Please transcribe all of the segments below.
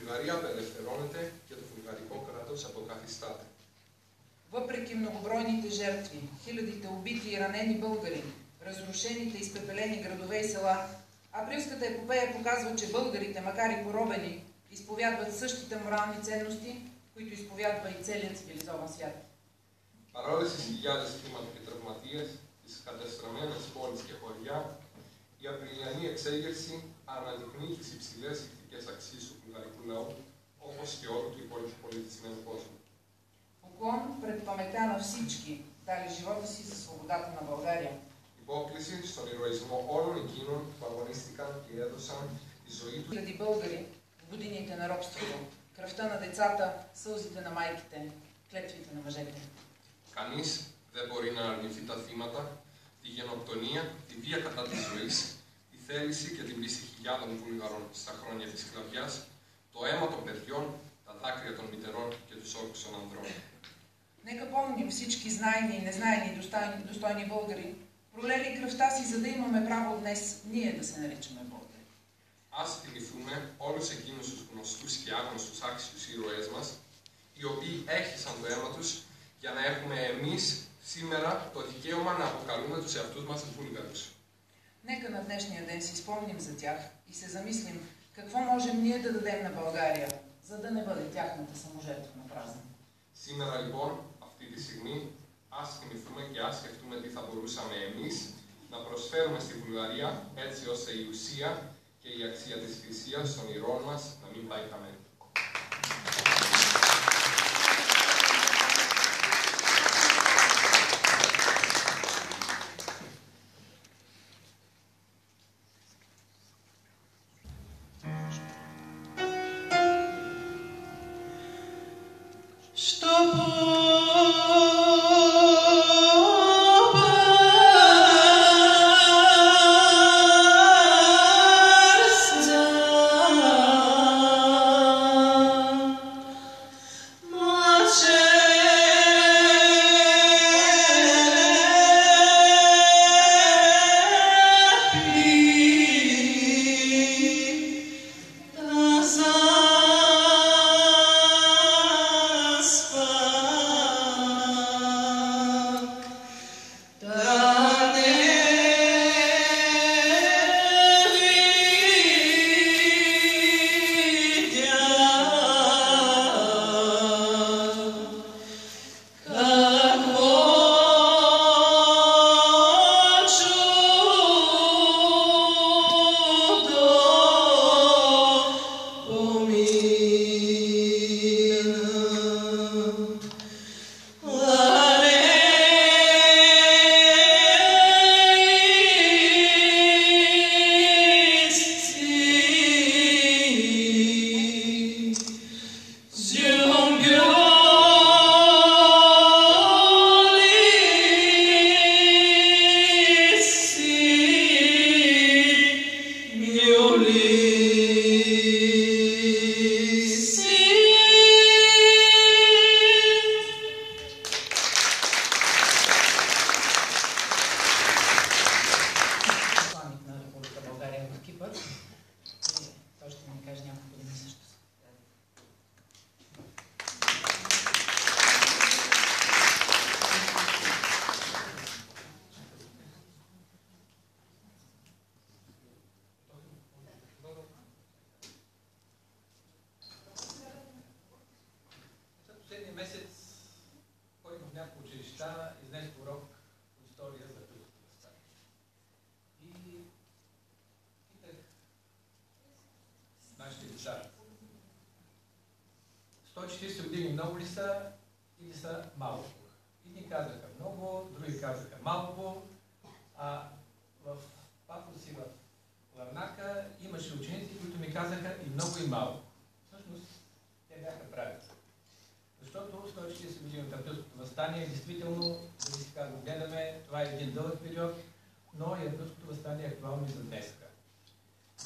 Βουλγαρία απελευθερώνεται και το βουλγαρικό κράτος αποκαθιστάται. Въпреки многобройните жертви, хилядите убити и ранени българи, разрушените и изпепелени градове и села, априлската епопея показва, че българите, макар и поробени, изповядват същите морални ценности, които изповядва и целият цивилизован свят. Παρόλες τις χιλιάδες θύματα και τραυματίες, τις κατεστραμμένες πόλεις και χωριά, η απριλιανή εξέγερση αναδεικνύει τις υψηλές ηθικές αξίες του βουλγαρικού λαού, όπως και όλου του υπόλοιπου πολιτισμένου κόσμου. Поклон пред паметта на всички, дали живота си за свободата на България. Υπόκληση στον ηρωισμό όλων εκείνων που αγωνίστηκαν και έδωσαν τη ζωή τους. Хиляди българи в годините на робството, кръвта на децата, сълзите на майките, клетвите на мъжете. Κανείς δεν μπορεί να αρνηθεί τα θύματα, τη γενοκτονία, τη βία κατά της ζωής, τη θέληση και την πίστη χιλιάδων Βούλγαρων στα χρόνια της σκλαβιάς, το αίμα των παιδιών, τα δάκρυα των μητερών και τους όρκους των ανδρών. Нека помним всички знайни и незнайни достойни българи, пролели кръвта си, за да имаме право днес ние да се наричаме българи. Ας θυμηθούμε όλους εκείνους τους γνωστούς και άγνωστους άξιους ήρωές μας, οι οποίοι έχυσαν το αίμα τους για να έχουμε εμείς σήμερα το δικαίωμα να αποκαλούμε τους εαυτούς μας Βούλγαρους. Нека на днешния ден си спомним за тях и се замислим какво можем ние да дадем на България, за да не бъде тяхната саможертва на празна. Σήμερα λοιπόν, αυτή τη στιγμή, ας θυμηθούμε και ας σκεφτούμε τι θα μπορούσαμε εμείς να προσφέρουμε στη Βουλγαρία, έτσι ώστε η ουσία και η αξία της θυσίας των ηρώων μας να μην πάει χαμένη.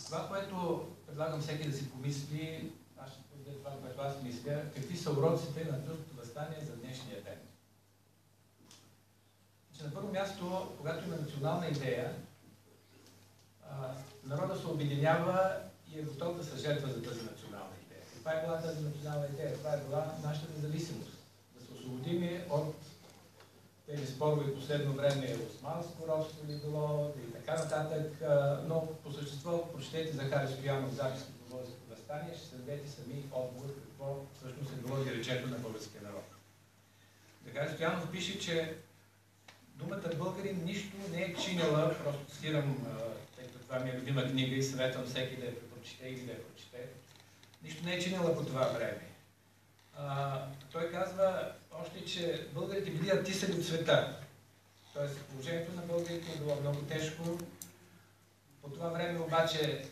Това, което предлагам всеки да си помисли, аз ще споделя това, което аз мисля, какви са уроците на Априлското въстание за днешния ден. На първо място, когато има национална идея, народът се обединява и е готов да се жертва за тази национална идея. Каква е била тази национална идея? Това е била нашата независимост. Да се освободим от тези спорове последно време, османско робство ли било и така нататък, но по същество прочетете Захари Стоянов записки по българското въстание, ще се дадете сами отговор какво всъщност е било речето на българския народ. Захари Стоянов пише, че думата българин нищо не е чинила, просто цитирам, тъй като това ми е любима книга и съветвам всеки да я прочете или да я прочете, нищо не е чинила по това време. Той казва още, че българите били артисани от света. Тоест положението на българите е било много тежко. По това време обаче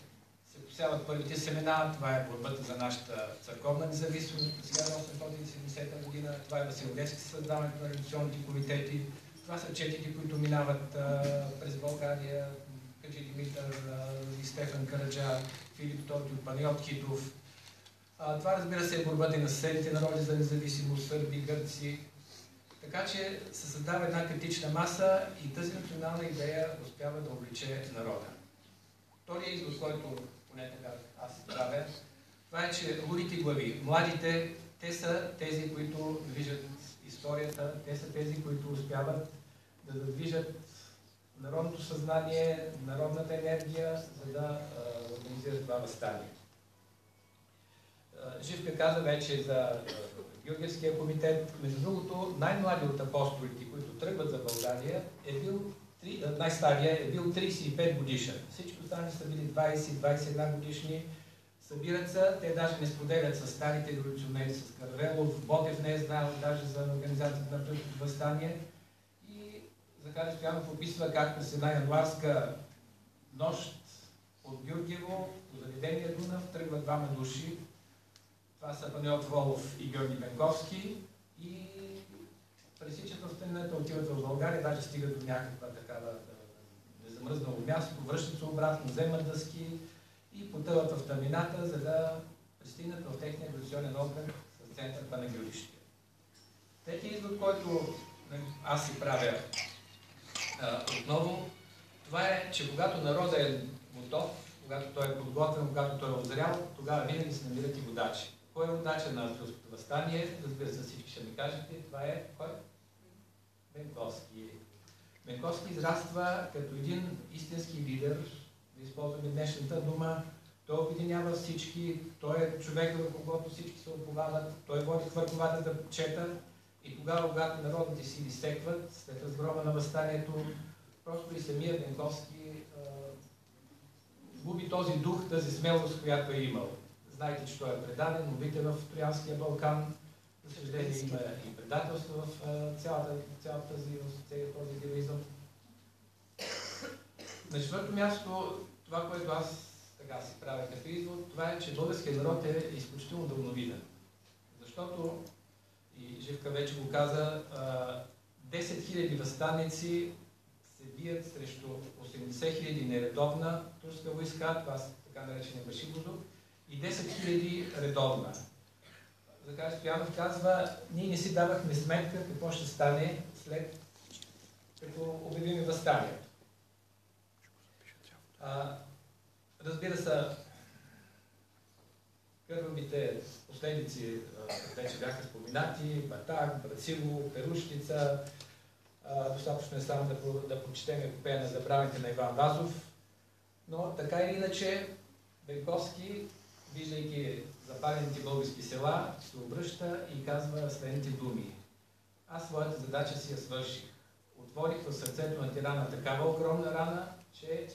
се посяват първите семена. Това е борбата за нашата църковна независимост през 1870 година. Това е Васил Левски, създаването на революционните комитети. Това са четите, които минават през България. Хаджи Димитър и Стефан Караджа, Филип Тодор, Панайот Хитов. Това, разбира се, е борбата и на съседните народи за независимост, сърби, гърци. Така че се създава една критична маса и тази национална идея успява да обличе народа. Вторият извод, който поне така аз се правя, това е, че лудите глави, младите, те са тези, които движат историята, те са тези, които успяват да движат народното съзнание, народната енергия, за да организират това въстание. Живка каза вече за Георгиевския комитет. Между другото, най-млади от апостолите, които тръгват за България, е бил най-стария е бил 35 годишен. Всички останали са били 20-21 годишни. Събират се, те даже не споделят с старите революционери, с Каравелов. Ботев не е знаел даже за организацията на Априлското въстание. И Захари Стоянов описва как през една януарска нощ от Георгиево по заведения Дунав тръгват двама души. Това са Панайот Волов и Георги Бенковски и пресичат в тъмнината, отиват в България, даже стигат до някаква такава незамръзнало място, връщат се обратно, вземат дъски и потъват в тъмнината, за да пристигнат в техния революционен окръг с център Панагюрище. Третият извод, който аз си правя отново, това е, че когато народът е готов, когато той е подготвен, когато той е озрял, тогава винаги се намират и водачи. Кой е водача на Априлското въстание? Разбира се, всички ще ми кажете. Това е кой? Бенковски. Бенковски израства като един истински лидер, да използваме днешната дума. Той обединява всички, той е човек, върху когото всички се оповават, той води хвърковата да четат и тогава, когато народните сили изсекват, след разгрома на въстанието, просто и самия Бенковски губи този дух, тази смелост, която е имал. Знаете, че той е предаден, убит в Троянския Балкан. За съжаление има и предателство в целият този героизъм. На четвърто място, това, което аз така си правя като извод, това е, че българският народ е изключително дълновиден. Защото, и Живка вече го каза, 10 000 въстаници се бият срещу 80 000 нередовна турска войска, това са така наречени Башибозо, и 10 000 редовна. Захари Стоянов казва, ние не си давахме сметка какво ще стане след като обявим въстанието. Разбира се, кървавите последици вече бяха споменати, Батак, Брацило, Перущица. Достатъчно е само да прочетем епопея на забравените на Иван Вазов. Но така или иначе, Бенковски, виждайки запалените български села, се обръща и казва следните думи. Аз своята задача си я свърших. Отворих в сърцето на тирана такава огромна рана, че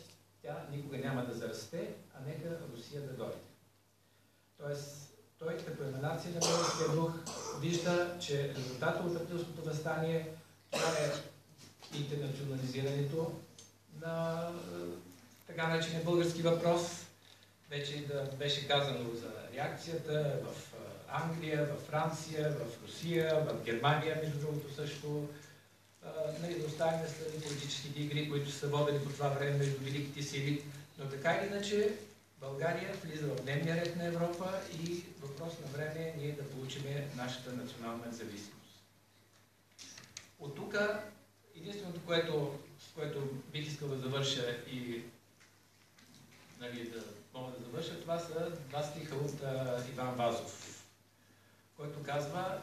тя никога няма да зарасте, а нека Русия да дойде. Тоест, той като еманация на българския дух вижда, че резултата от Априлското въстание, това е интернационализирането на така наречения български въпрос. Вече да беше казано за реакцията в Англия, в Франция, в Русия, в Германия, между другото също. Да оставим след политическите игри, които са водени по това време между великите сили. Но така или иначе, България влиза в дневния ред на Европа и въпрос на време е ние да получим нашата национална независимост. От тук, единственото, с което бих искал да завърша и да мога да завърша. Това са два стиха от Иван Вазов, който казва: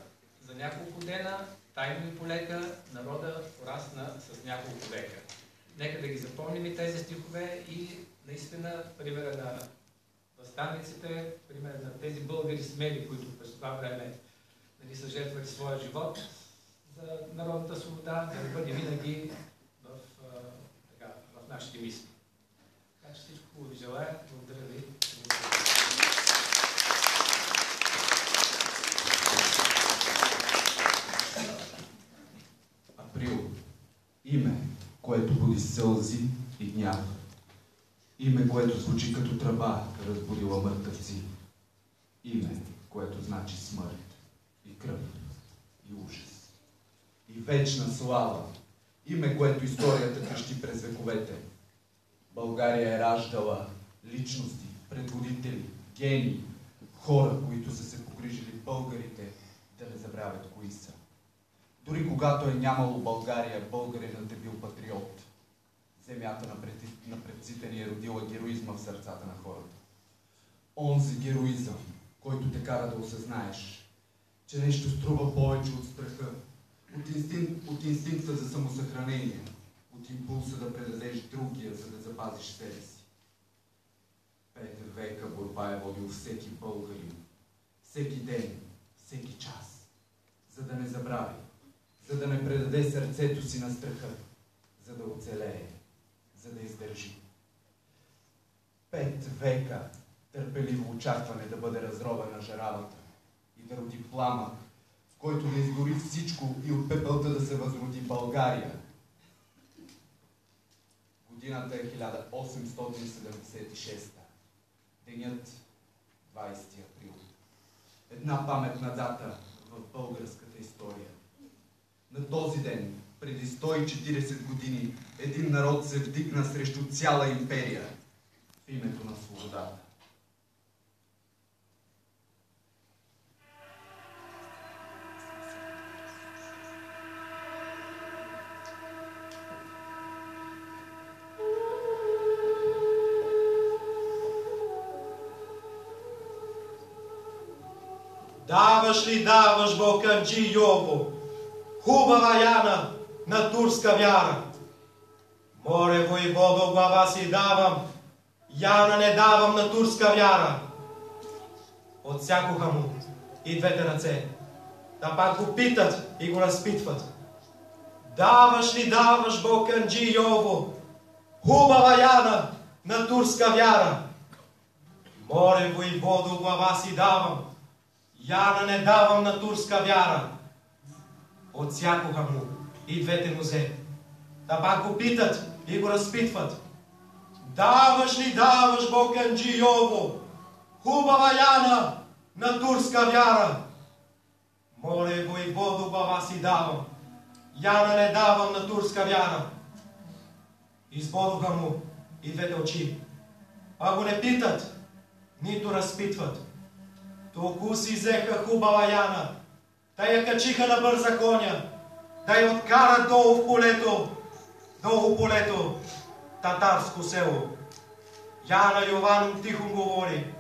за няколко дена, тайно и полека, народа порасна с няколко века. Нека да ги запомним и тези стихове и наистина примера на въстаниците, примера на тези българи смели, които през това време са жертвали своя живот за народната свобода, да бъде винаги в нашите мисли. Така че всичко ви желая. Благодаря ви. Април. Име, което буди сълзи и гняв. Име, което звучи като тръба, разбудила мъртъвци. Име, което значи смърт и кръв и ужас. И вечна слава. Име, което историята крещи през вековете. България е раждала личности, предводители, гении, хора, които са се погрижили българите да не забравят кои са. Дори когато е нямало България, българинът е бил патриот. Земята на предците ни е родила героизма в сърцата на хората. Онзи героизъм, който те кара да осъзнаеш, че нещо струва повече от страха, от инстинкта за самосъхранение, от импулса да предадеш другия, за да запазиш себе си. 5 века борба е водил всеки българин, всеки ден, всеки час, за да не забрави, за да не предаде сърцето си на страха, за да оцелее, за да издържи. 5 века търпеливо очакване да бъде разровена жаравата и да роди пламък, в който да изгори всичко и от пепелта да се възроди България. Годината е 1876. Денят 20 април. Една паметна дата в българската история. На този ден, преди 140 години, един народ се вдигна срещу цяла империя в името на свободата. Даваш ли даваш, Балканджи Йово, хубава Яна на турска вяра? Море, войводо, глава си давам, Яна не давам на турска вяра. Отсякоха му и двете ръце, да пак го питат и го разпитват. Даваш ли даваш, Балканджи Йово, хубава Яна на турска вяра? Море, войводо, глава си давам, Яна не давам на турска вяра. Отсякоха му и двете нозе, да пак го питат и го разпитват. Даваш ли даваш, Балканджи Йово, хубава Яна на турска вяра? Море, войводо, глава си давам, Яна не давам на турска вяра. Избодоха му и двете очи, а го не питат, нито разпитват. Толкова си взеха хубава Яна, да я качиха на бърза коня, да я откарат долу в полето, татарско село. Яна Йованом тихо говори: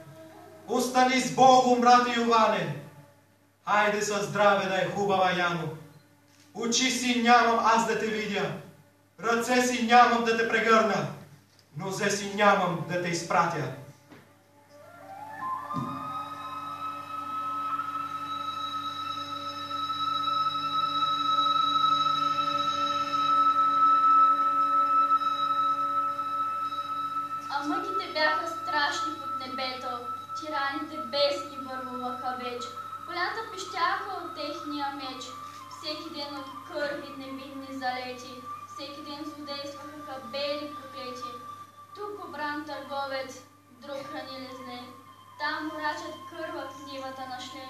остани с Богом, брате Йоване. Хайде със здраве да е хубава Яно. Очи си нямам аз да те видя, ръце си нямам да те прегърна, нозе си нямам да те изпратя. Бяха страшни под небето, тираните бездни вървуваха веч. Полята пищяха от техния меч, всеки ден от кърви невинни залети, всеки ден злодействаха бели проклети. Тук обран търговец, друг хранилезне, там морачат кърва в нивата на шле.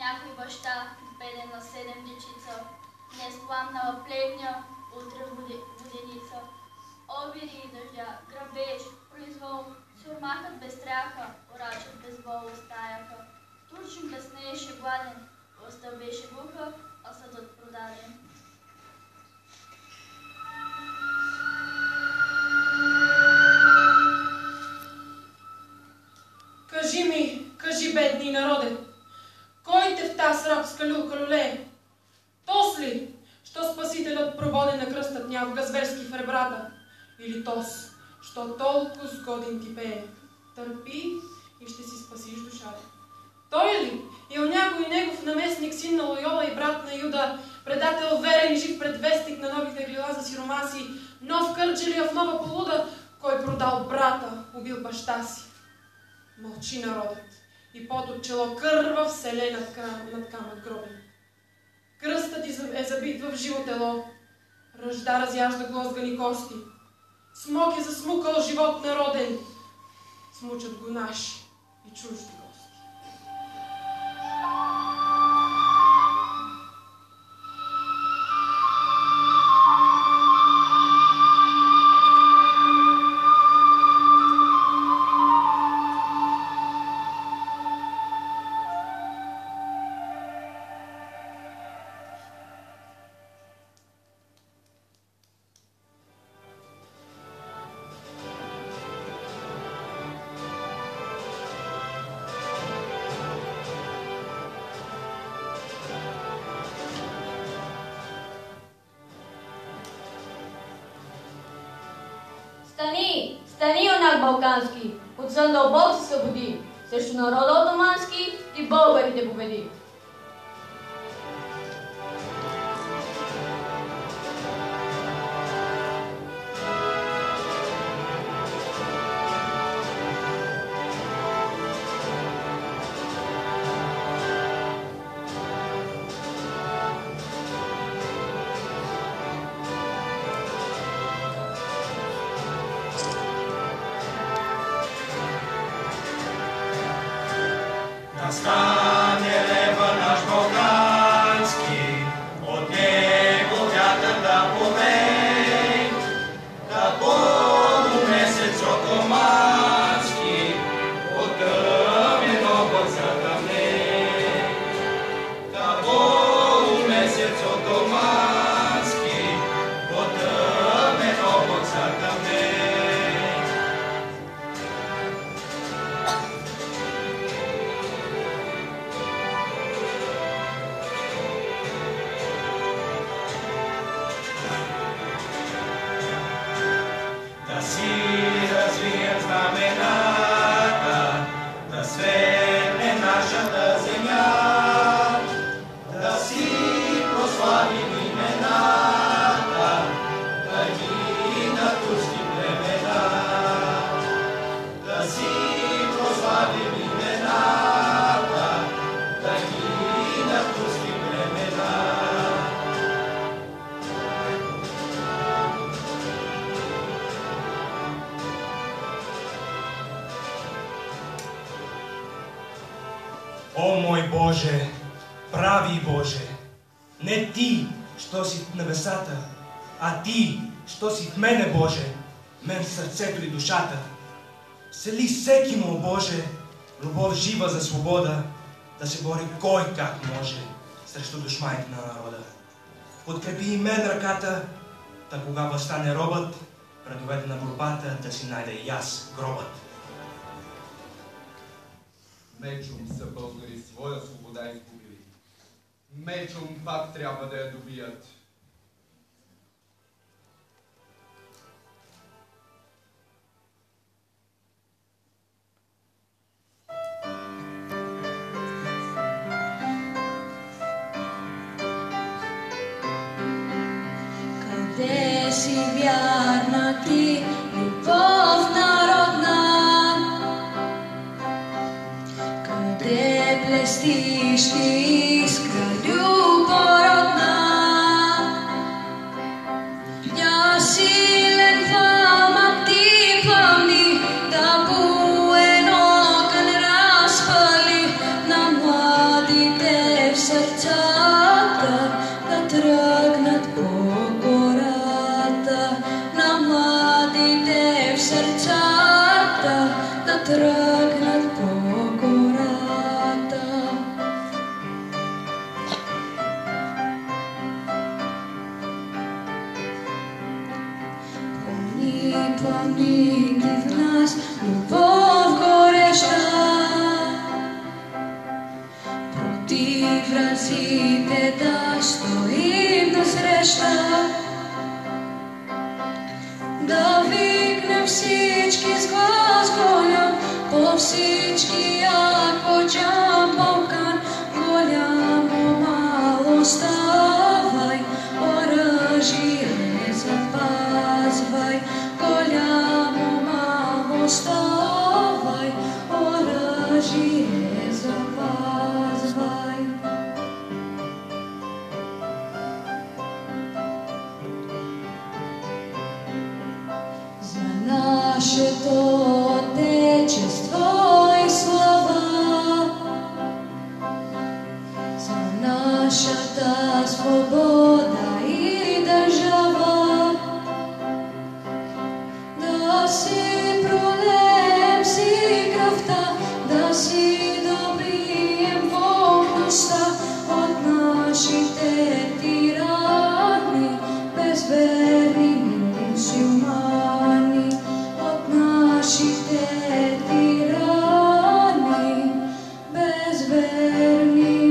Някой баща, беден на 7 дечица, днес пламнала плетня, утре воденица. Обири и дъждя, грабеж, произвол, сурмахът без страха, орачът без бол остаяха. Турчин безнееше гладен, властта беше глуха, а съдът продаден. народе? Кой те в таз рабска люлка люле? Тос ли, що Спасителят прободе на кръстът някога зверски в ребрата? Или тос, що толкова сгоден ти пее? Търпи и ще си спасиш душата. Той ли? Или някой негов наместник, син на Лойола и брат на Юда, предател верен и жив предвестник на новите глила за сиромаси, нов Кърджалиев, нова полуда, кой продал брата, убил баща си. Мълчи народът и под от чело кърва вселе над камък гробен. Кръстът е забит в живо тело, ръжда разяжда глозгани кости. Смок е засмукал живот народен, смучат го наши и чужди гости. Стани, юнак балкански, от сън дълбок се събуди, срещу народа отомански и българите победи. Стане лева наш балкански, от него вятър да повей, да полумесец отомански, от тъмен облак затъмней. Да полумесец отомански, от тъмен облак затъмней. Да светне нашата земя, да си прославим имената, да гинат турски племена. Да си прославим имената, да гинат турски племена. О мой Боже, прави Боже, не Ти, що си в небесата, а Ти, що си в мене, Боже, мен сърцето и душата. Всели всеки му, Боже, любов жива за свобода, да се бори кой как може срещу душманите на народа. Подкрепи и мен ръката, та кога възстане робът, предоведе на борбата, да си найде и аз гробът. Мечом са българи своя свобода изгубили. Мечом пак трябва да я добият. Къде си вярна ти, любов народна? Къде блестиш ти, искра любородна? Ня силен пламък ти пълни, да буен огън разпали на младите в сърцата, да тръгнат по гората. На младите в сърцата, да тръгнат по гората. Пламни ги в нас, любов гореща. Ти вразите да стоим насреща, да викнем всички с глас голям, по всички як почам Балкан. Голямо мало ставай, оръжие запазвай. Голямо мало ставай, оръжие запазвай. За нашето Отечество и слава, за нашата свобода и държава, да си пролеем си кръвта, да си добием волността от нашите тирани, безверни мюсюлмани, от нашите тирани, безверни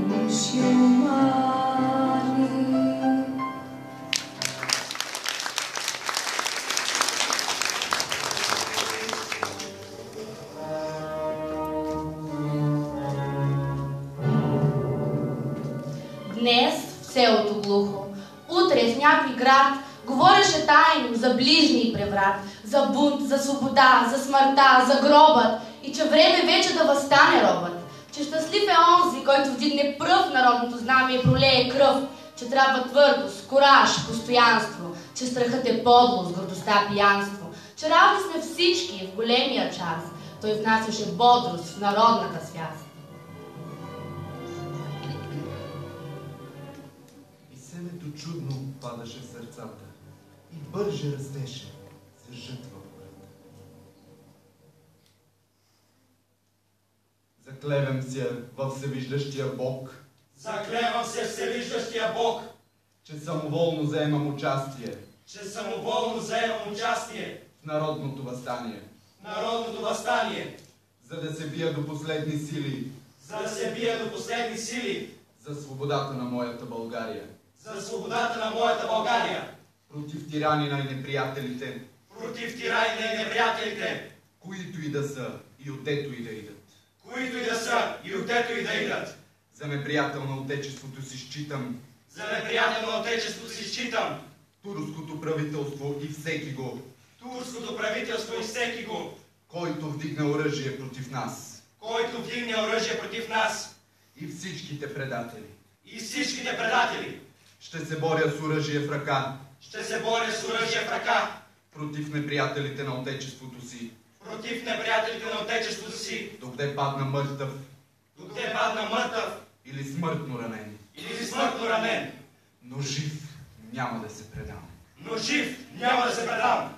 мюсюлмани. Днес в селото Глухо, утре в някой град говореше тайно за ближний преврат, за бунт, за свобода, за смъртта, за гробът и че време вече да възстане робът. Че щастлив е онзи, който вдигне пръв народното знаме и пролее кръв, че трябва твърдост, кураж, постоянство, че страхът е подлост, гордостта, пиянство, че равни сме всички в големия час. Той внасяше бодрост в народната свяст. И семето чудно падаше в сърцата и бърже растеше за жътва полета. Заклевам се във всевиждащия Бог, Заклевам се всевиждащия Бог, че самоволно заемам участие в народното въстание, за да се бия до последни сили, за свободата на моята България, против тиранина и неприятелите, които и да са и отдето и да идат. За неприятел на Отечеството си считам турското правителство и всеки го, който вдигне оръжие против нас. И всичките предатели. Ще се боря с оръжие в ръка. Против неприятелите на Отечеството си. Докъде падна мъртъв. Или смъртно ранен. Но жив няма да се предам.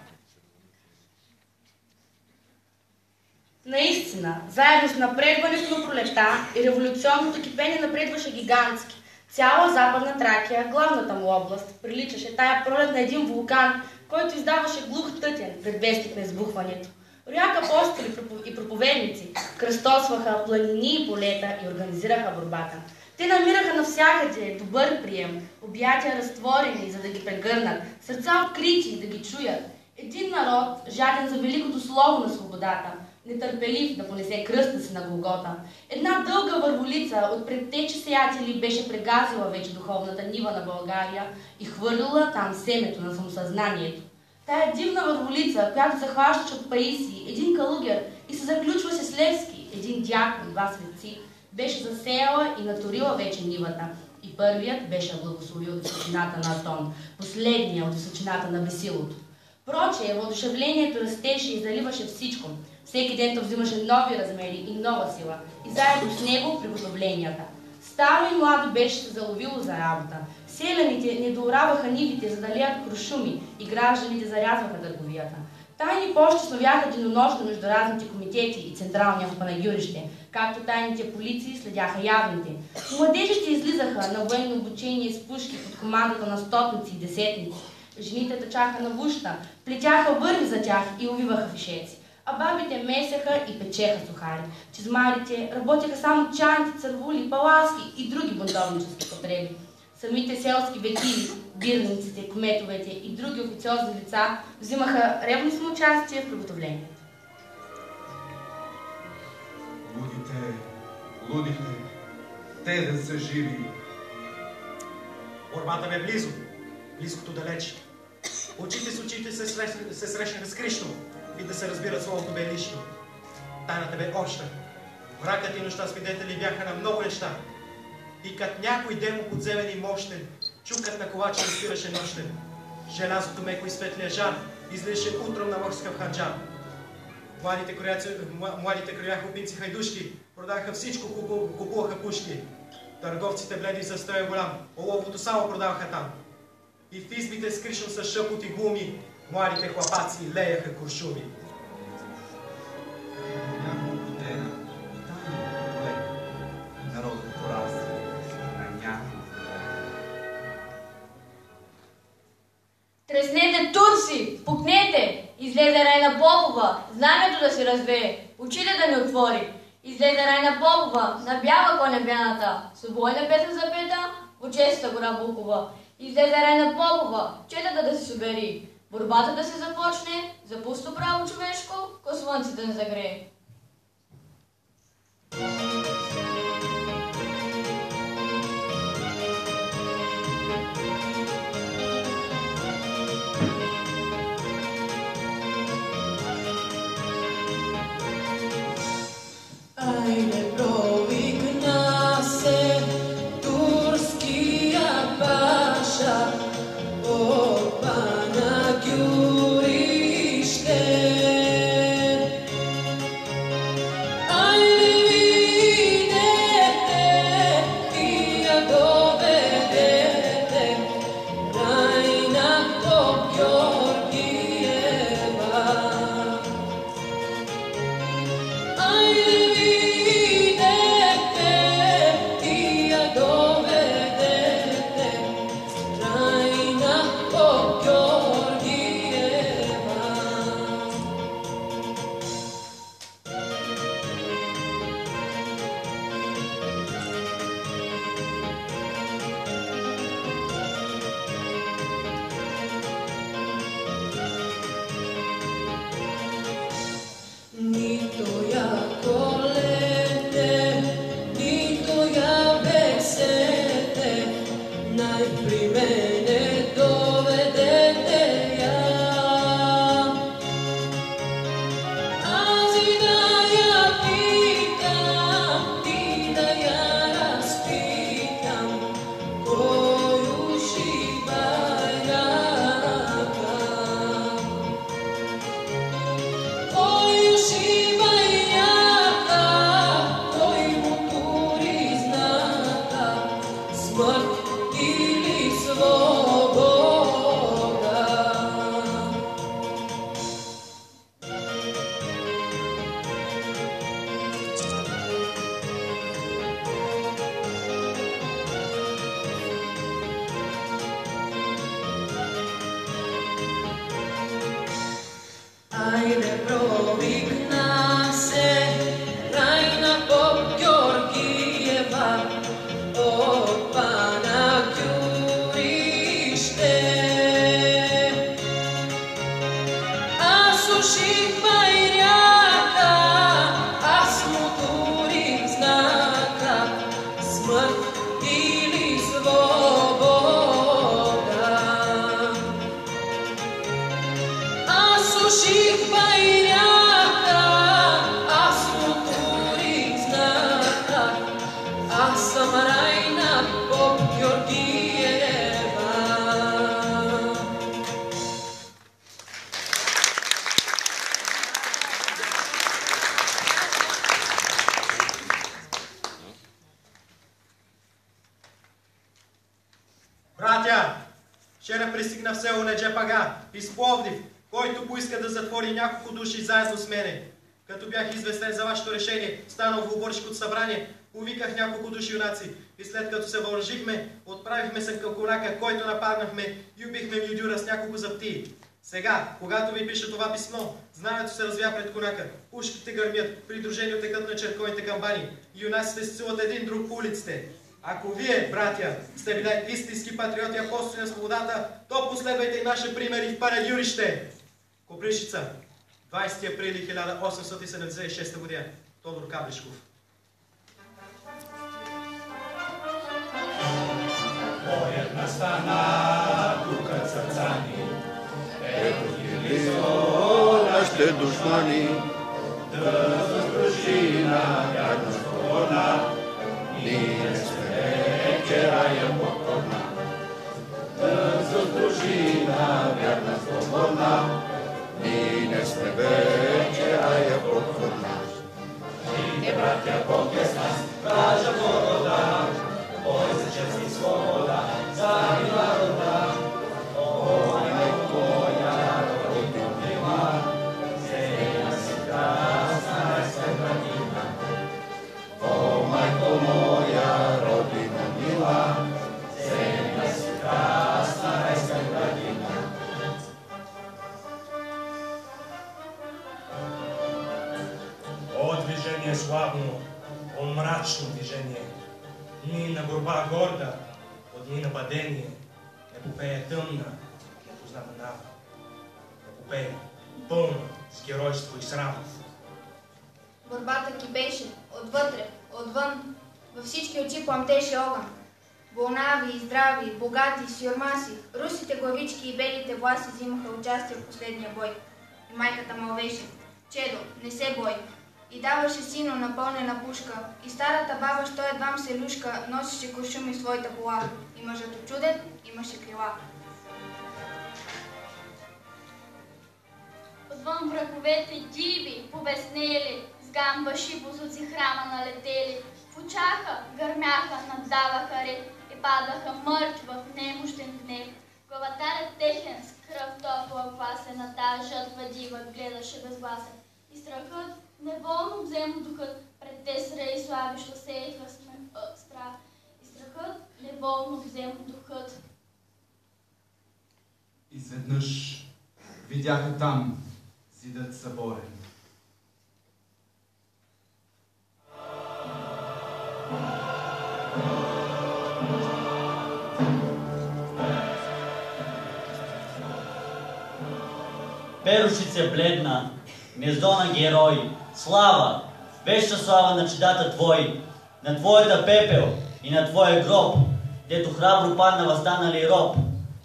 Наистина, заедно с напредването на пролетта и революционното кипение напредваше гигантски. Цяла Западна Тракия, главната му област, приличаше тая пролет на един вулкан, който издаваше глух тътен предвестник на избухването. Рояк апостоли и проповедници кръстосваха планини и полета и организираха борбата. Те намираха навсякъде добър прием, обятия разтворени, за да ги прегърнат, сърца открити, да ги чуят. Един народ, жаден за великото слово на свободата, нетърпелив да понесе кръста си на Голгота. Една дълга върволица от предтечи сеятели беше прегазила вече духовната нива на България и хвърлила там семето на самосъзнанието. Тая дивна върволица, която захващаше от Паисий, един калугер и се заключва с Левски, един дякон, два светци, беше засеяла и наторила вече нивата. И първият беше благословил от височината на Атон, последният от височината на Бесилото. Прочее, въодушевлението растеше и заливаше всичко. Всеки ден то взимаше нови размери и нова сила, и заедно с него приготовленията. Старо и младо беше се заловило за работа. Селяните не доораваха нивите, за да леят крушуми, и гражданите зарязваха търговията. Тайни пощи сновяха денонощно между разните комитети и централния в Панагюрище, както тайните полиции следяха явните. Младежите излизаха на военно обучение с пушки под командата на стотници и десетници. Жените тъчаха на вуща, плетяха върви за тях и увиваха фишеци. а бабите месеха и печеха сухари. Чизмарите работеха само чанти, цървули, паласки и други бунтовнически потреби. Самите селски ветили, бирниците, кметовете и други официозни лица взимаха ревностно участие в приготовлението. Лудите, те да са живи. Борбата бе близо, близкото далеч. Очите с очите се срещнаха с Кришно и да се разбират словото бе лично. Тайната бе обща. Мракът и нощта свидетели бяха на много неща. И като някой демо подземен и мощен, чукът на ковача разпираше нощен. Желязото меко и светлия жар излише утром на морска в ханджар. Младите крояха убийци хайдушки, продаха всичко, купуваха пушки. Търговците бледи за стоя голям, оловото само продаваха там. И в избите с Кришно с шъпот и гуми, младите хлапаци леяха куршуми. Няколко дена, тайно поле, народът порасна на няколко. Треснете, турси! Пукнете! Излезе Райна Попова, знамето да си развее, очите да ни отвори. Излезе Райна Попова, на бяла коня бяната, с обойна петър за пета, в честата гора Букова. Излезе Райна Попова, четата да се собери, борбата да се започне, за пусто право човешко, ко слънце да не загрее. Айде провикна се турския паша от Панагюрище. Айде видете и я доведете Райна Попгеоргиева. Айде нито я колете, нито я бесете, най-при мене доведете я. Аз и да я питам, и да я разпитам, кой ушиба ръка. Кой ушиба ръка, кой му тури знака, смърт или свобода. Айде провикна се Райна Попгеоргиева от Панагюрище. Аз уших байряка, аз му турих знака, смърт или свобода. Аз уших байряка, аз му турих знака, аз съм Райна Попгеоргиева. Братя, вчера пристигна в село Неджепага, из Пловдив, който поиска да затвори няколко души заедно с мене. Като бях известен за вашето решение, станал в оборшкото събрание, повиках няколко души юнаци и след като се въоръжихме, отправихме се към конака, който нападнахме и убихме Мюдюра с няколко заптии. Сега, когато ви пише това писмо, знамето се развя пред конака, ушките гърмят, придружени текат на черковните камбани, юнаците се силат един друг по улиците. Ако вие, братя, сте били истински патриоти, апостоли на свободата, то последвайте и нашия пример и в Панагюрище. Копривщица, 20 априли 1876 година. Тодор Каблишков. Боят настана, духът сърца ни, ето ги близо нашите душмани, да задружи на вярна свободна, ние сме черая покорна. Да задружи на вярна свободна, ние сме черая покорна. Ние, братя, Бог е с нас, кажа Борода, бой за чест и свобода, за народа. О, моя родина, земя си красна райска градина. О, майко моя родина мила, земя си красна райска градина. О, движение славно, о, мрачно движение, дни на борба горда, о дни на падение, епопея тъмна, като знаменава, епопея пълна с геройство и срам. Борбата кипеше отвътре, отвън, във всички очи пламтеше огън. Болнави и здрави, богати, сюрмаси, русите главички и белите власи взимаха участие в последния бой. И майката мълвеше: чедо, не се бой. И даваше сино напълнена пушка, и старата баба, що едвам се люшка, носеше куршум и своята кола. И мъжът чуден имаше крила. Отвън враговете диви, побеснели, с гамбаши бузуци храма налетели. В очаха гърмяха, наддаваха ред и падаха мъртви в немощен гнев. Главатарят техен с кръв топла квасена, тая жътва дива гледаше безгласен. И страхът неволно взема духът пред те сраи слаби, що сееха страх. И страхът неволно взема духът. Изведнъж видяха там зидът съборен. Перушице бледна, гнездо на герой, слава, вечна слава на чедата твои, на твоята пепел и на твоя гроб, дето храбро падна възстанали роб.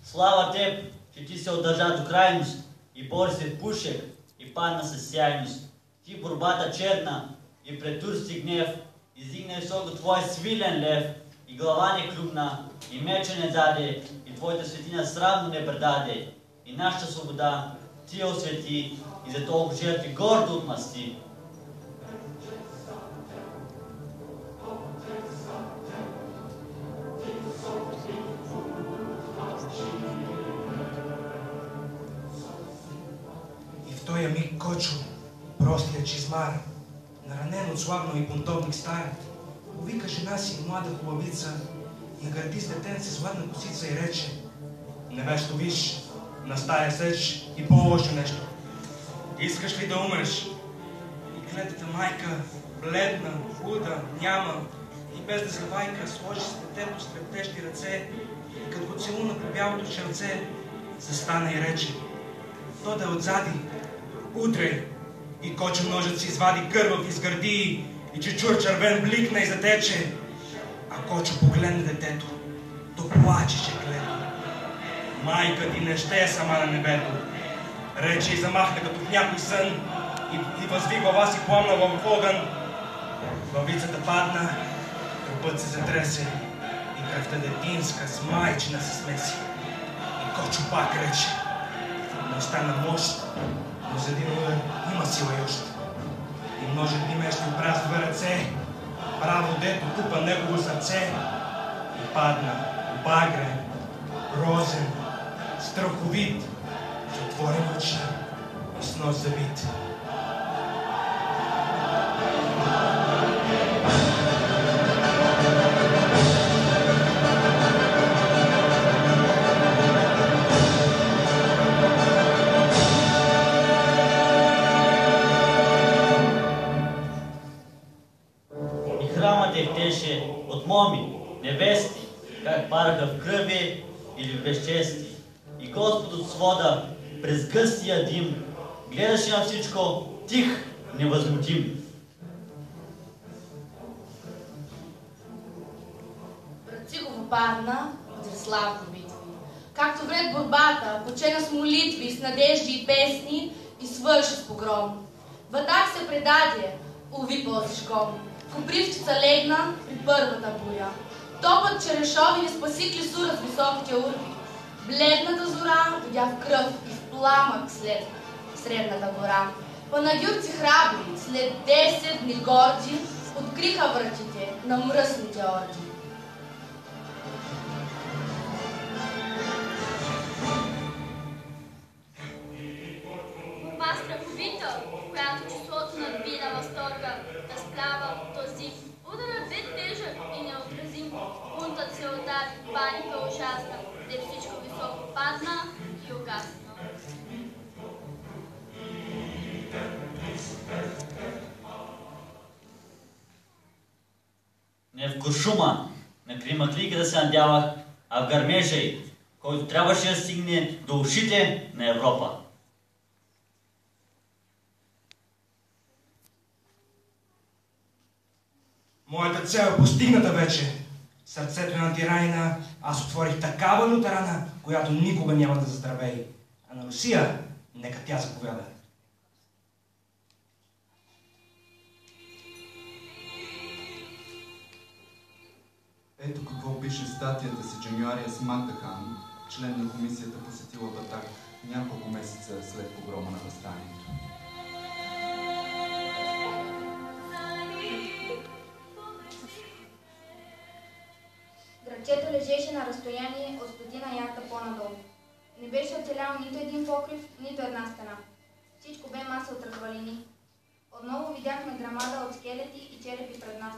Слава теб, че ти се удържа до крайност и бори се в пушек и падна със сяйност. Ти борбата черна и пред турски гнев издигна високо твой свилен лев и глава не клюмна и меча не даде и твоята светина срамно не предаде и нашата свобода ти освети и за толкова жертви гордо отмъсти. И в този миг Кочо, простия чизмар, наранен от славно и бунтовник стар, повика жена си, млада хубавица, нагърди с детенце златна косица и рече: невесто, виж, на стая сеч и по-лошо нещо. Искаш ли да умреш? И гледата майка, бледна, худа, няма и без да завайка, сложи с детето с трептещи ръце и като го целуна по бялото черце, застана и рече: то да е отзади, удрай! И Кочо ножът си извади кървав из гърди и чечур червен бликна и затече. А Кочо погледна детето, то плачеше клето. Майка ти не ще е сама на небето. Рече и замахна като в някой сън и възви глава си пламнала в огън. Главицата падна, трупът се затресе и кръвта детинска с майчина се смеси. И Кочо пак рече: не остана мощ, но за един удар има сила и още. И ножът ни мещо праз две ръце, право дето купа негово сърце. И падна багрен, грозен, страховит, с отворени очи и с нос забит. от моми, невести, как параха в кръви или в безчести. И Господ от свода, през гъстия дим, гледаше на всичко тих, невъзмутим. Брацигово падна, Зреславко битви. Както вред борбата, почена с молитви, с надежди и песни, и свърши с погром. Ватак се предаде, уви по-тежком. Копривчица легна при първата буря. Топът черешови не спаси клисура с високите урви. Бледната зора видя в кръв и в пламък след средната гора. Панагюрци храбри, след 10 дни горди, откриха вратите на мръсните орди. Борба страховита, която числото надбира възторга, разплява този ударът бе тежък и неотразим. Бунтът се удари, паника ужасна, де всичко високо падна и угасна. Не в куршума, на климатлика да се надявах, а в гърмежа й, който трябваше да стигне до ушите на Европа. Моята цел е постигната вече. Сърцето на тиранина, аз отворих такава люта рана, която никога няма да заздравее. А на Русия, нека тя заповяда. Ето какво пише в статията си Джамиария Смакта Хан, член на комисията, посетила Батак няколко месеца след погрома на въстанието. Градчето лежеше на разстояние от 100 ярда по-надолу. Не беше оцелял нито един покрив, нито една стена. Всичко бе маса от развалини. Отново видяхме грамада от скелети и черепи пред нас.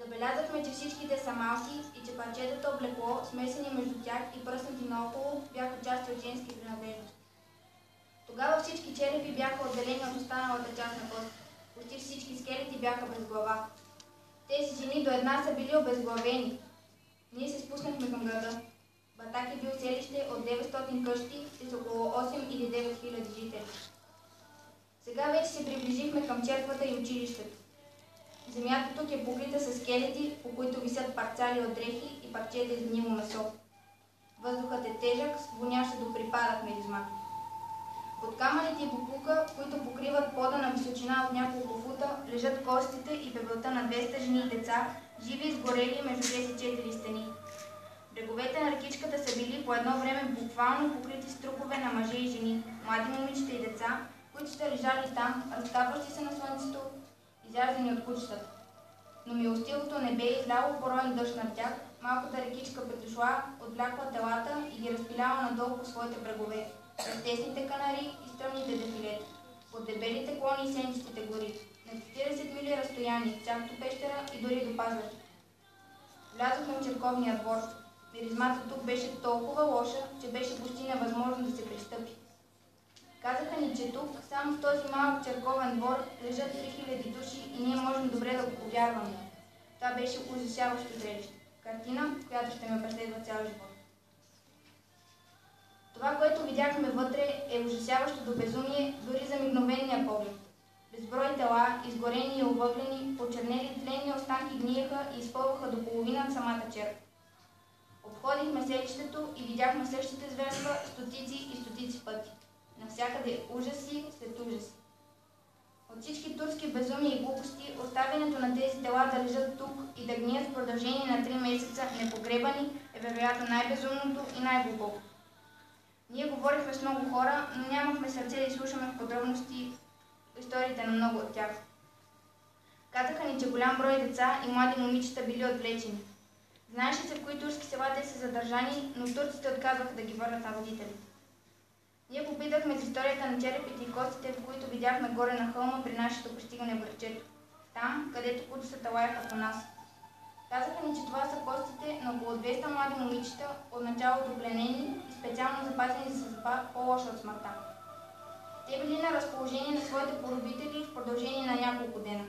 Забелязахме, че всичките са малки и че парчетата облекло, смесени между тях и пръснати наоколо, бяха части от женски принадлежности. Тогава всички черепи бяха отделени от останалата част на кост. Почти всички скелети бяха без глава. Тези жени до една са били обезглавени. Ние се спуснахме към града. Батак е бил селище от 900 къщи и с около 8 или 9 хиляди жители. Сега вече се приближихме към черквата и училището. Земята тук е покрита с скелети, по които висят парцали от дрехи и парчета изгнило месо. Въздухът е тежък, вонящ до припадък миризма. Под камъните и буклука, които покриват пода на височина от няколко фута, лежат костите и пепелта на 200 жени и деца, живи и сгорели между тези 4 стени. Бреговете на рекичката са били по едно време буквално покрити с трупове на мъже и жени, млади момичета и деца, които са лежали там, разтапващи се на слънцето, изяждани от кучетата. Но милостивото небе е изляло пороен дъжд над тях, малката рекичка предошла, отвлякла телата и ги разпиляла надолу по своите брегове, през тесните канари и стръмните дефилета, под дебелите клони и сенчестите гори, на 40 мили разстояние, чак до пещера и дори до пазарите. Влязохме в черковния двор. Миризмата тук беше толкова лоша, че беше почти невъзможно да се пристъпи. Казаха ни, че тук, само в този малък черковен двор, лежат 3000 души и ние можем добре да го повярваме. Това беше ужасяващо зрелище. Картина, която ще ме преследва цял живот. Това, което видяхме вътре, е ужасяващо до безумие, дори за мигновения поглед. Безброй тела, изгорени и овъглени, почернели тленни останки гниеха и изпълваха до половина самата черква. Обходихме селището и видяхме същите зверства стотици и стотици пъти. Навсякъде ужаси след ужаси. От всички турски безумия и глупости, оставянето на тези тела да лежат тук и да гният в продължение на 3 месеца непогребани е вероятно най-безумното и най-глупото. Ние говорихме с много хора, но нямахме сърце да изслушаме в подробности историите на много от тях. Казаха ни, че голям брой деца и млади момичета били отвлечени. Знаеше се в кои турски села те са задържани, но турците отказваха да ги върнат на родителите. Ние попитахме за историята на черепите и костите, в които видяхме горе на хълма при нашето пристигане в градчето. Там, където кучетата лаяха по нас. Казаха ни, че това са костите на около 200 млади момичета, отначало допленени и специално запазени за съдба по-лоша от смъртта. Те били на разположение на своите поробители в продължение на няколко дена.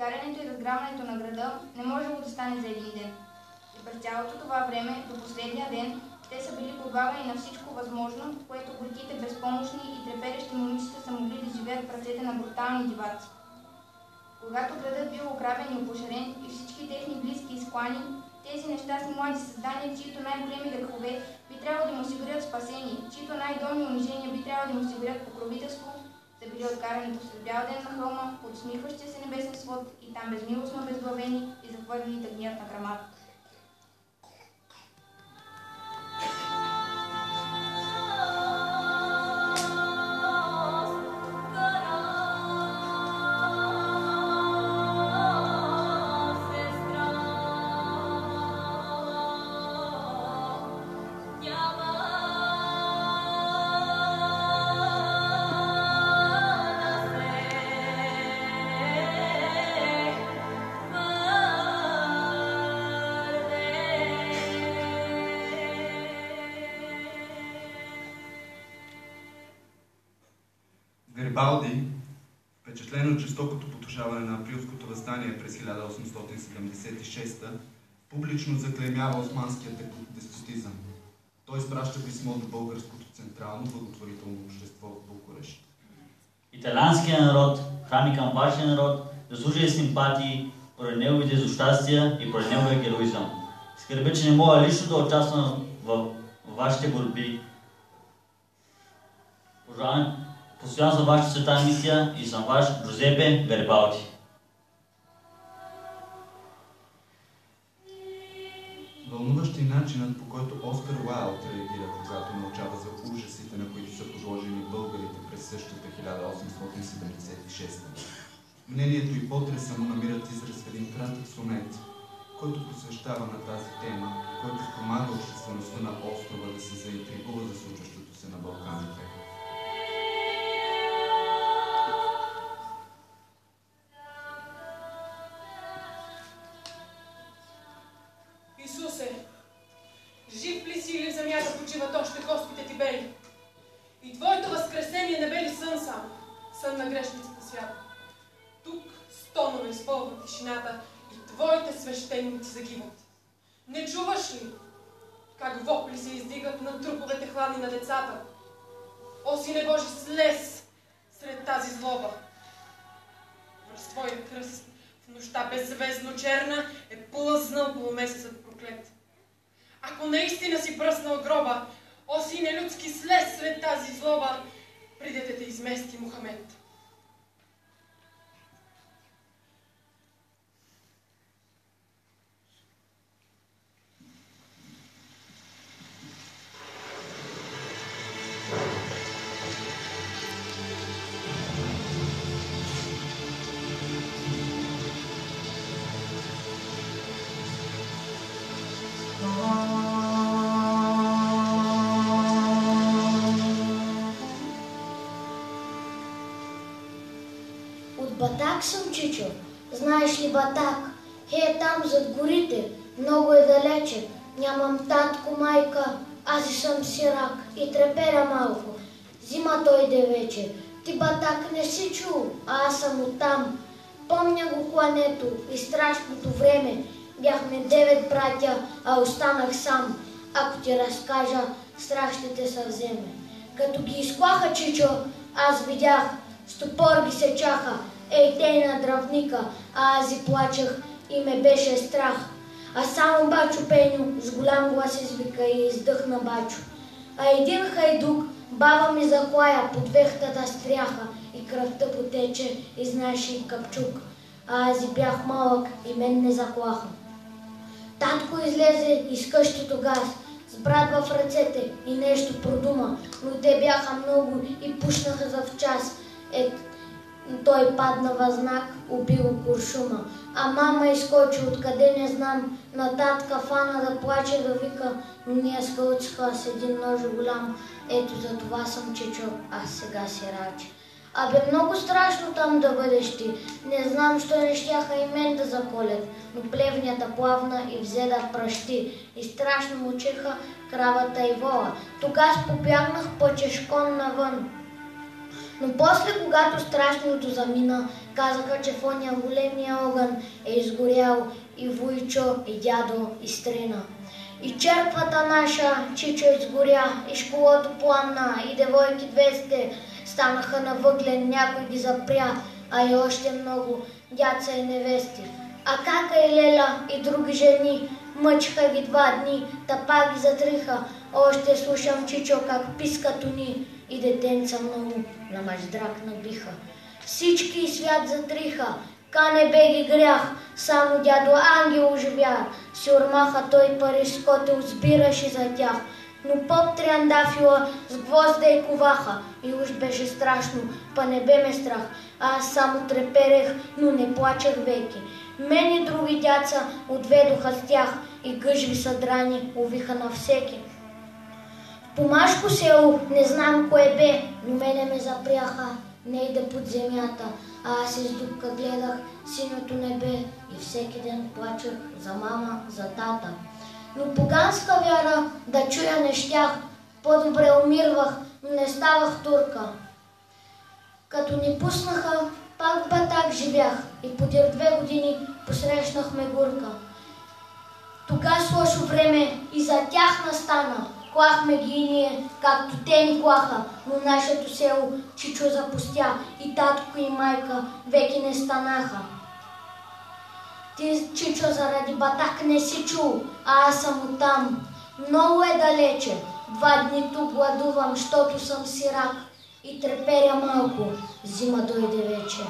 Изгарянето и разграбването на града не можело да стане за един ден. И през цялото това време, до последния ден, те са били подлагани на всичко възможно, което горките, безпомощни и треперещи момичета са могли да живеят в ръцете на брутални диваци. Когато градът бил ограбен и опожарен и всички техни близки изклани, тези нещастни млади създания, чието най-големи грехове би трябвало да им осигурят спасение, чието най-долни унижения би трябвало да им осигурят покровителство, са били откарани по сред бял ден на хълма, под усмихващия се небесен свод и там безмилостно обезглавени и захвърлили да гният на грамата. Гарибалди, впечатлен от жестокото потушаване на априлското въстание през 1876, публично заклеймява османския деспотизъм. Той изпраща писмо до българското централно благотворително общество в Букурещ. Италианският народ храни към вашия народ, заслужи симпатии поради неговите злощастия и поради неговия героизъм. Скърбя, че не мога лично да участвам в вашите борби. Постоянно за вашата света мисия и съм ваш Джузепе Гарибалди. Вълнуващ е начинът, по който Оскар Уайлд реагира, когато научава за ужасите, на които са подложени българите през същата 1876. Мнението и потреса му намират израз в един кратък сонет, който посвещава на тази тема и който помага обществеността на острова да се заинтригува за случващото се на Балканите. Исусе, жив ли си или в земята почиват още костите ти бели? И Твоето възкресение не бе ли сън само, сън на грешниците свят? Тук стонове изпълват тишината и Твоите свещеници загиват. Не чуваш ли как вопли се издигат над труповете хладни на децата? О, Сине Божи, слез сред тази злоба! Върз Твоя кръст в нощта беззвездно черна е плъзнал полумесецът проклет. Ако наистина си бръснал гроба, о, Сине людски, слез сред тази злоба, преди да те измести Мухамед. Батак съм, чичо. Знаеш ли Батак? Там зад горите, много е далече. Нямам татко, майка, аз и съм сирак и треперя малко. Зима дойде вече. Ти, Батак, не си чул, а аз съм оттам. Помня го клането и страшното време. Бяхме 9 братя, а останах сам. Ако ти разкажа, страх ще те съвземе. Като ги изклаха, чичо, аз видях, с топор ги сечаха. Ей, те на дръвника, а аз и плачех и ме беше страх. А само Бачо Пеню с голям глас извика и издъхна Бачо. А един хайдук баба ми заклая под вехтата стряха и кръвта потече и знаеше и Капчук. А аз и бях малък и мен не заклаха. Татко излезе из къщето газ, с брат в ръцете и нещо продума, но те бяха много и пушнаха за в час. Той падна във знак, убил куршума. А мама изкочи откъде не знам, на татка фана да плаче, да вика, но ние скълчиха с един нож голям. Ето за това съм, чичо, аз сега си раче. Абе, много страшно там да бъдеш ти. Не знам, що не щяха и мен да заколят, но плевнята плавна и взе да пръщи. И страшно мучиха кравата и вола. Тогас попягнах пъчешком навън. Но после, когато страшното замина, Казаха, че в оня големия огън е изгорял и Вуйчо, и дядо изтрина. И черквата наша, Чичо, изгоря, и школото пламна, и девойки 200 станаха на въглен, някой ги запря, а и още много дяца и невести. А Кака и Леля и други жени мъчиха ги 2 дни, та пак ги затриха. Още слушам Чичо как пискат уни и детенца много на маждрак набиха. Всички свят затриха, кане беги грях, само дядо Ангел оживя. Сюрмаха той пари, котел сбираше за тях. Но поп Триандафила с гвозда и коваха и уж беше страшно, па не бе ме страх. Аз само треперех, но не плачех веки. Мен и други дяца отведоха с тях и гъжви съдрани увиха на всеки. В помашко село не знам кое бе, но мене ме запряха нейде под земята, а аз из дупка гледах синьото небе и всеки ден плачех за мама, за тата. Но поганска вяра да чуя не щях, по-добре умирвах, но не ставах турка. Като ни пуснаха, пак батак живях и подир 2 години посрещнахме Гурка. Тогас лошо време и за тях настана. Клахме ги и ние, както те ни клаха, но нашето село Чичо запустя и татко и майка веки не станаха. Ти, Чичо, заради батак не си чул, а аз съм оттам. Много е далече, 2 дни тук гладувам, щото съм сирак и треперя малко, зима дойде вече.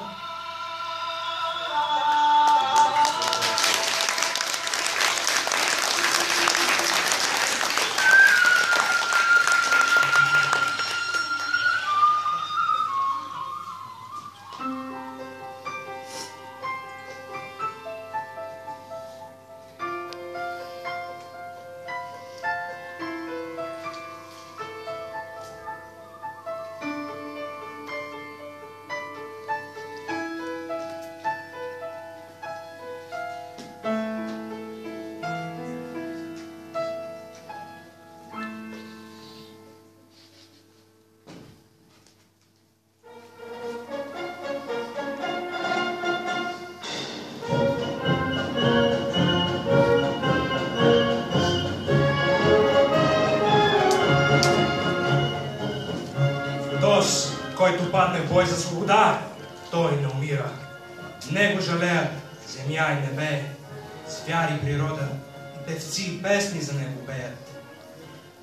Който падне в бой за свобода, той не умира. Него жалеят земя и небе, звяр и природа, и певци и песни за него пеят.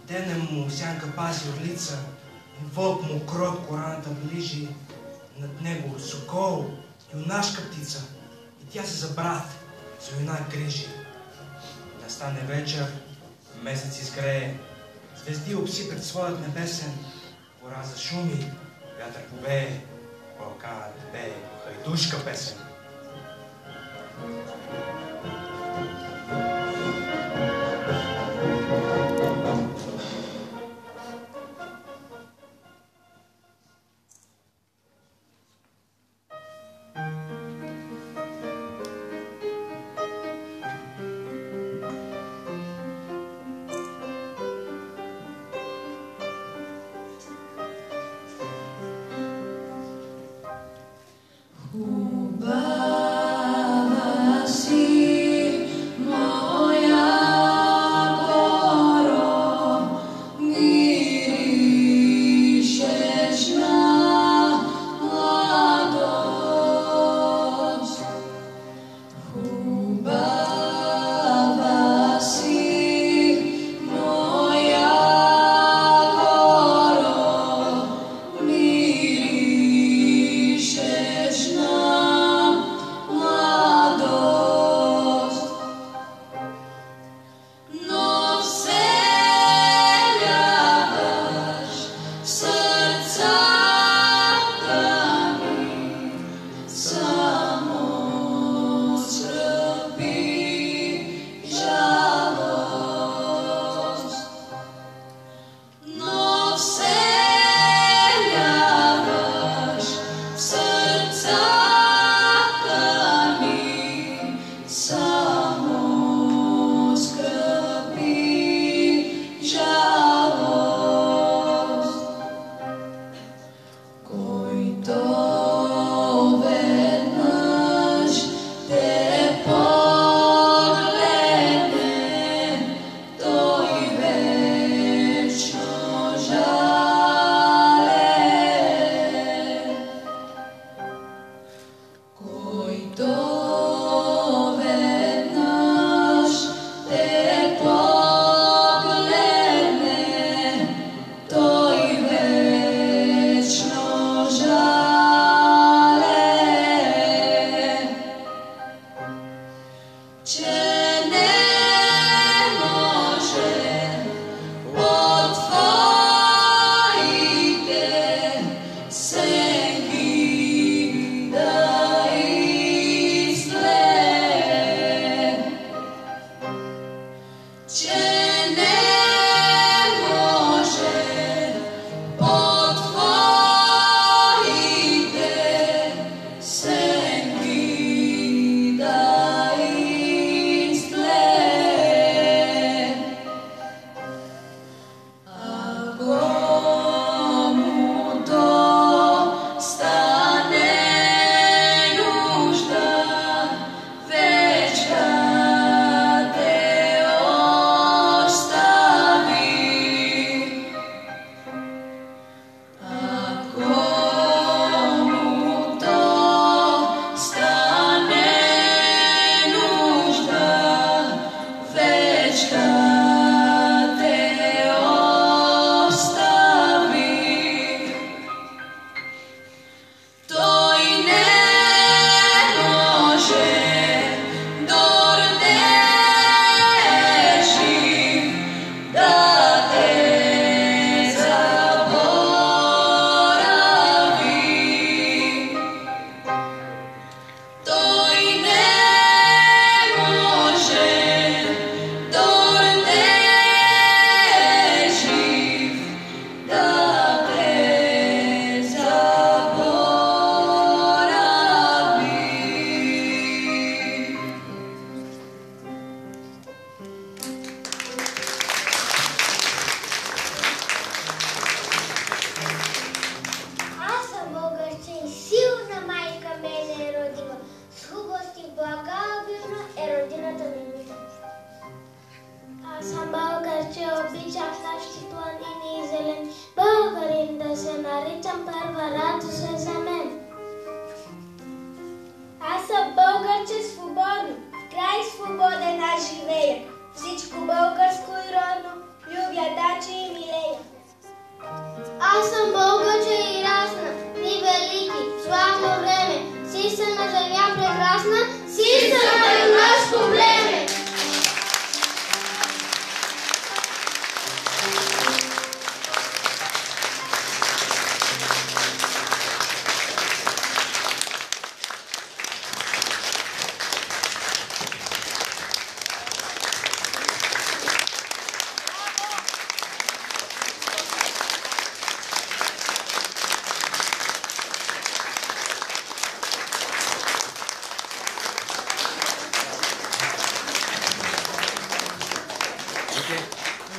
Денем му сянка пази орлица, и вълк му кротко раната ближи, над него сокол, юнашка птица, и тя се за брат, за юнак грижи. Настане вечер, месец изгрее, звезди обсипят своят небесен, гора зашуми, вятър повее, вълканът пее хайдушка песен. Хубава си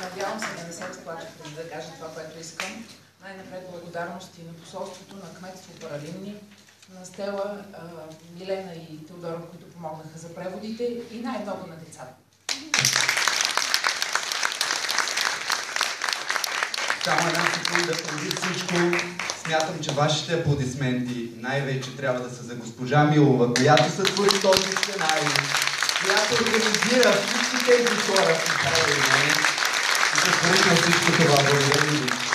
Надявам се да не се разплача преди да кажа това, което искам. Най-напред благодарности на посолството, на кметство Паралимни, на Стела, Милена и Теодора, които помогнаха за преводите, и най-много на децата. Само една секунда преди всичко, смятам, че вашите аплодисменти най-вече трябва да са за госпожа Милова, която сътвори този сценарий, която организира всички тези хора в Израел и сътворихме всичко това. Благодаря ви.